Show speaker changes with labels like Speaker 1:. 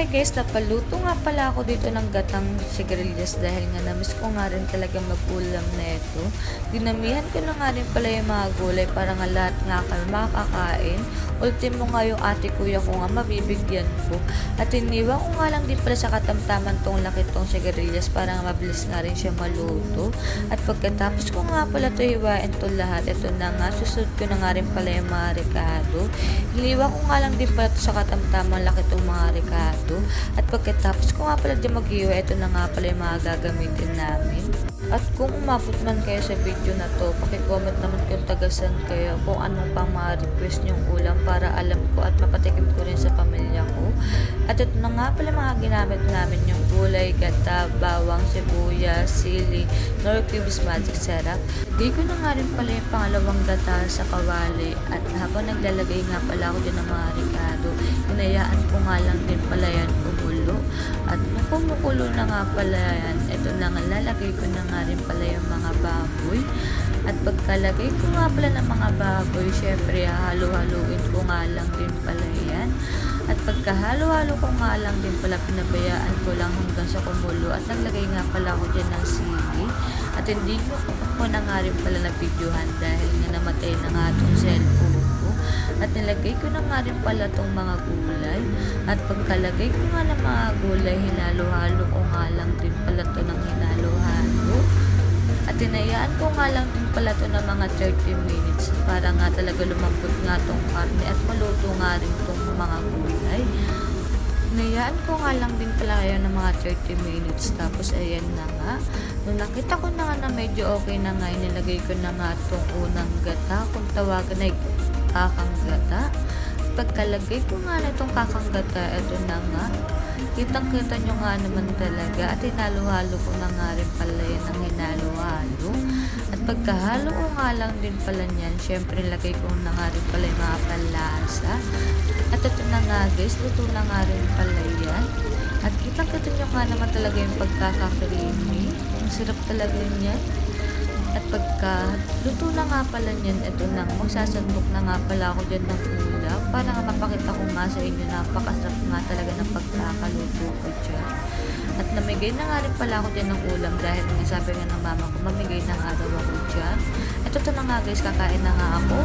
Speaker 1: Hi guys, napaluto nga pala ako dito ng gatang sigarilyas dahil nga namiss ko nga rin talaga mag-ulam na ito. Dinamihan ko na nga rin pala yung mga gulay para nga lahat nga kami makakain. Ultimo nga yung ate kuya ko nga mabibigyan ko. At iniwan ko nga lang din pala sa katamtaman tong laki tong sigarilyas para nga mabilis nga rin siya maluto. At pagkatapos ko nga pala ito hiwain to lahat, ito na nga, susunod ko na nga rin pala yung mga rekado. Iniwan ko nga lang din pala ito sa katamtaman laki tong mga rekado. At pagkatapos ko nga pala dyan mag-iwa, ito na nga pala yung mga gagamitin namin. At kung umabot man kayo sa video na to, pakicomment naman kung tagasan kayo kung anong pang mga request nyong ulam para alam ko at mapatikim ko rin sa pamilya ko. At ito na nga pala mga ginamit namin yung gulay, gata, bawang, sibuyas, sili, nor cubes, magic syrup. Di ko na nga rin pala yung pangalawang gata sa kawali at habang naglalagay nga pala ako dyan ng mga rekado, hinayaan ko nga lang din pala yan kumulo. At nung kumukulo na nga pala yan, ito na nga lalagay ko na nga rin pala yung mga baboy. At pagkalagay ko nga pala ng mga baboy, syempre halo-haluin ko nga lang din pala yan. At pagkahalo-halo ko nga lang din pala, pinabayaan ko lang hanggang sa kumulo. At naglagay nga pala ako dyan ng sili. At hindi ko na nga rin pala na-videohan dahil nga namatay na nga itong cellphone ko. At nilagay ko na nga rin pala itong mga gulay. At pagkalagay ko nga ng mga gulay, hinalo-halo ko nga lang din pala ito ng hinalo-halo. At tinayaan ko nga lang din pala ito ng mga 30 minutes para nga talaga lumambot nga itong karne at maluto nga rin itong mga gulay. Tinayaan ko nga lang din pala kayo ng mga 30 minutes. Tapos ayan na nga. Nung nakita ko na nga na medyo okay na nga, inilagay ko na nga itong unang gata. Kung tawagan ay kakang gata. Pagkalagay ko nga na itong kakang gata, ito na nga. Kitang-kita nyo nga naman talaga at hinalo-halo ko na nga rin pala yan ng hinalo-halo. At pagkahalo ko nga lang din pala niyan, syempre lagay ko na nga rin pala yung mga palasa. At ito na nga guys, luto na nga rin pala yan. At kitang-kita nyo nga naman talaga yung pagkaka-creamy. Ang sarap talaga niyan. At pagka luto na nga pala niyan, ito na, magsasandok na nga pala ako dyan ng ulam para nga mapakita ko nga sa inyo na napakasarap nga talaga ng pagkakaluto ko dyan. At namigay na nga rin pala ako dyan ng ulam dahil nga sabi nga ng mama ko, mamigay na nga daw ako dyan. Ito na nga guys, kakain na nga ako.